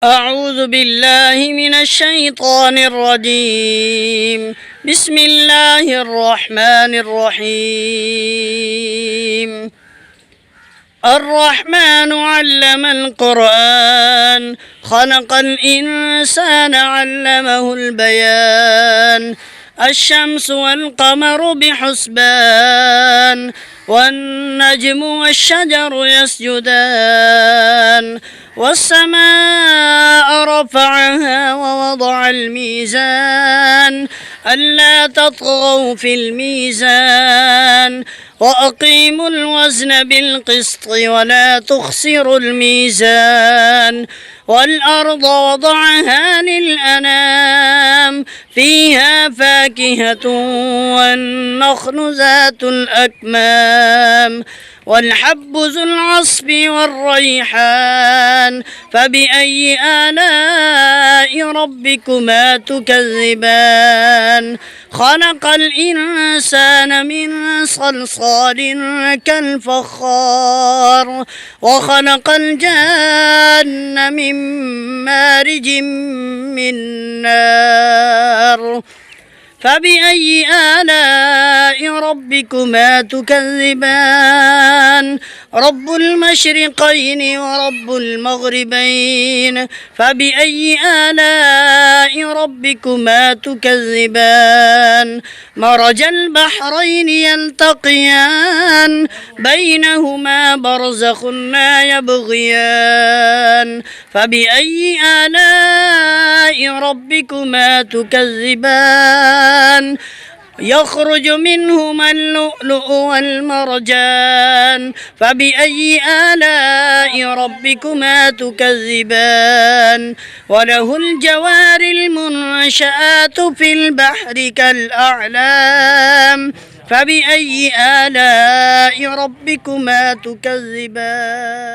أعوذ بالله من الشيطان الرجيم. بسم الله الرحمن الرحيم. الرحمن علم القرآن خلق الإنسان علمه البيان. الشمس والقمر بحسبان والنجم والشجر يسجدان والسماء رفعها ووضع الميزان ألا تطغوا في الميزان وأقيموا الوزن بالقسط ولا تخسروا الميزان والأرض وضعها للأنام فيها فاكهة والنخل ذات الأكمام والحب ذو العصف والريحان فبأي آلاء ربكما تكذبان. خلق الإنسان من صلصال كالفخار وخلق الجان من مارج من نار فبأي آلاء ربكما تكذبان. رب المشرقين ورب المغربين فبأي آلاء ربكما تكذبان. مرج البحرين يلتقيان بينهما برزخ لا يبغيان فبأي آلاء ربكما تكذبان. يخرج منهما اللؤلؤ والمرجان فبأي آلاء ربكما تكذبان. وله الجوار المنشآت في البحر كالأعلام فبأي آلاء ربكما تكذبان.